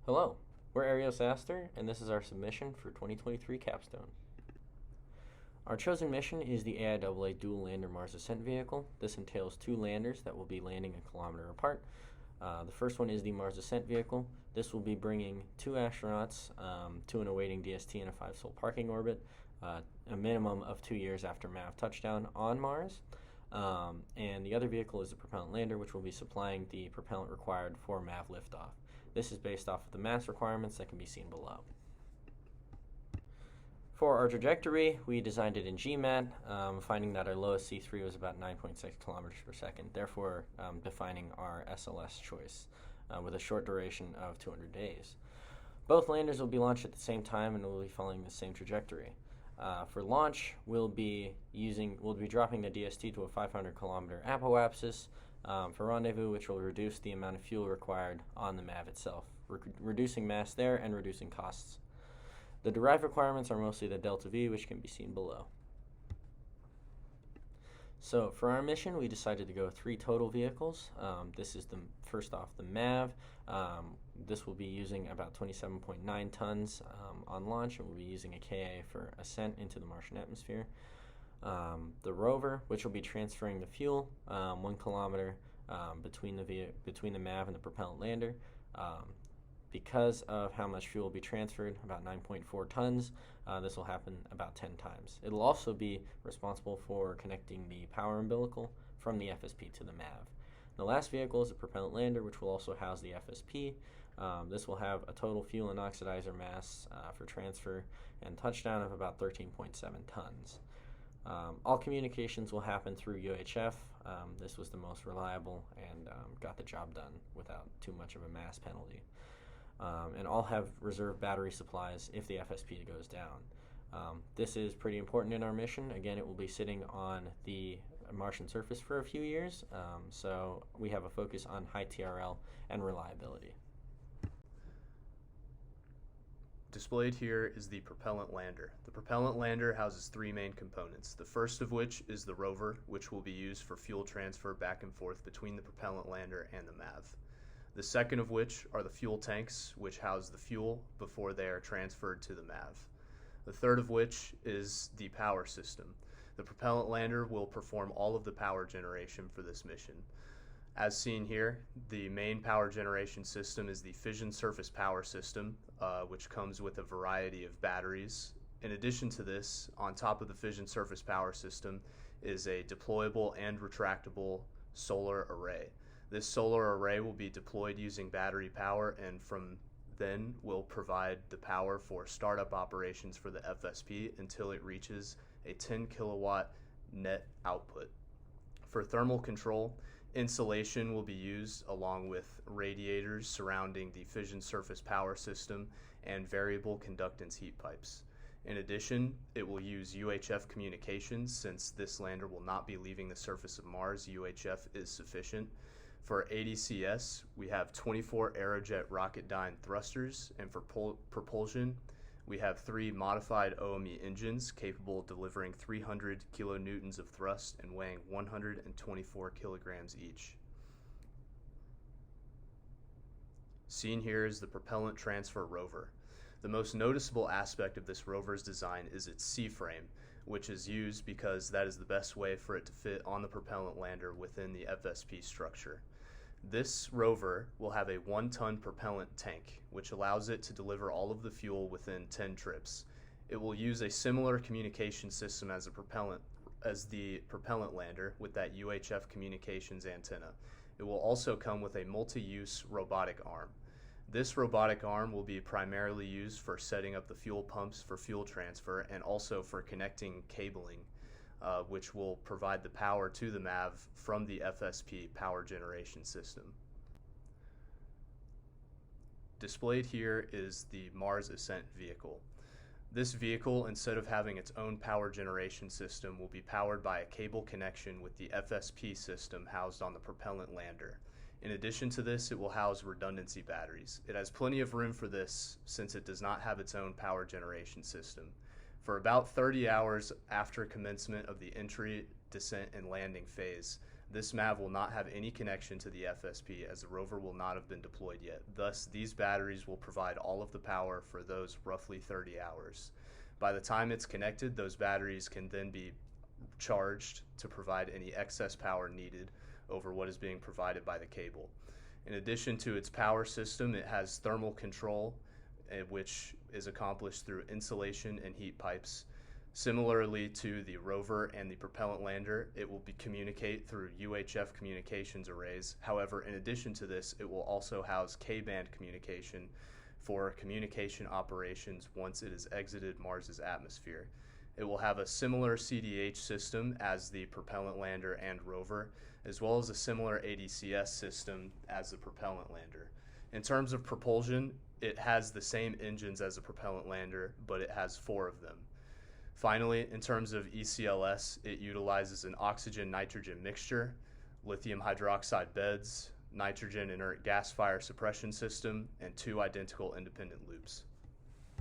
Hello, we're Arios Aster, and this is our submission for 2023 Capstone. Our chosen mission is the AIAA Dual Lander Mars Ascent Vehicle. This entails two landers that will be landing a kilometer apart. The first one is the Mars Ascent Vehicle. This will be bringing two astronauts to an awaiting DST in a 5-sol parking orbit, a minimum of 2 years after MAV touchdown on Mars. And the other vehicle is the propellant lander, which will be supplying the propellant required for MAV liftoff. This is based off of the mass requirements that can be seen below. For our trajectory, we designed it in GMAT, finding that our lowest C3 was about 9.6 kilometers per second, therefore defining our SLS choice with a short duration of 200 days. Both landers will be launched at the same time and will be following the same trajectory. For launch, we'll be dropping the DST to a 500 kilometer apoapsis for rendezvous, which will reduce the amount of fuel required on the MAV itself, reducing mass there and reducing costs. The derived requirements are mostly the delta V, which can be seen below. So for our mission, we decided to go 3 total vehicles. This is first off the MAV. This will be using about 27.9 tons on launch, and we'll be using a KA for ascent into the Martian atmosphere. The rover, which will be transferring the fuel 1 kilometer between the MAV and the propellant lander. Because of how much fuel will be transferred, about 9.4 tons, this will happen about 10 times. It'll also be responsible for connecting the power umbilical from the FSP to the MAV. The last vehicle is the propellant lander, which will also house the FSP. This will have a total fuel and oxidizer mass for transfer and touchdown of about 13.7 tons. All communications will happen through UHF. This was the most reliable and got the job done without too much of a mass penalty. And all have reserve battery supplies if the FSP goes down. This is pretty important in our mission. Again, it will be sitting on the Martian surface for a few years, so we have a focus on high TRL and reliability. Displayed here is the propellant lander. The propellant lander houses 3 main components, the first of which is the rover, which will be used for fuel transfer back and forth between the propellant lander and the MAV. The second of which are the fuel tanks, which house the fuel before they are transferred to the MAV. The third of which is the power system. The propellant lander will perform all of the power generation for this mission. As seen here, the main power generation system is the fission surface power system, which comes with a variety of batteries. In addition to this, on top of the fission surface power system is a deployable and retractable solar array. This solar array will be deployed using battery power, and from then will provide the power for startup operations for the FSP until it reaches a 10 kilowatt net output. For thermal control, insulation will be used along with radiators surrounding the fission surface power system and variable conductance heat pipes. In addition, it will use UHF communications. Since this lander will not be leaving the surface of Mars, UHF is sufficient. For ADCS, we have 24 Aerojet Rocketdyne thrusters, and for propulsion, we have 3 modified OME engines capable of delivering 300 kilonewtons of thrust and weighing 124 kilograms each. Seen here is the propellant transfer rover. The most noticeable aspect of this rover's design is its C-frame, which is used because that is the best way for it to fit on the propellant lander within the FSP structure. This rover will have a 1-ton propellant tank, which allows it to deliver all of the fuel within 10 trips. It will use a similar communication system as the propellant lander with that UHF communications antenna. It will also come with a multi-use robotic arm. This robotic arm will be primarily used for setting up the fuel pumps for fuel transfer and also for connecting cabling, which will provide the power to the MAV from the FSP power generation system. Displayed here is the Mars Ascent vehicle. This vehicle, instead of having its own power generation system, will be powered by a cable connection with the FSP system housed on the propellant lander. In addition to this, it will house redundancy batteries. It has plenty of room for this since it does not have its own power generation system. For about 30 hours after commencement of the entry, descent, and landing phase, This MAV will not have any connection to the FSP as the rover will not have been deployed yet. Thus, these batteries will provide all of the power for those roughly 30 hours. By the time it's connected, those batteries can then be charged to provide any excess power needed over what is being provided by the cable. In addition to its power system, it has thermal control, which is accomplished through insulation and heat pipes. Similarly to the rover and the propellant lander, it will communicate through UHF communications arrays. However, in addition to this, it will also house K-band communication for communication operations once it has exited Mars's atmosphere. It will have a similar CDH system as the propellant lander and rover, as well as a similar ADCS system as the propellant lander. In terms of propulsion, it has the same engines as the propellant lander, but it has 4 of them. Finally, in terms of ECLS, it utilizes an oxygen-nitrogen mixture, lithium hydroxide beds, nitrogen inert gas fire suppression system, and 2 identical independent loops.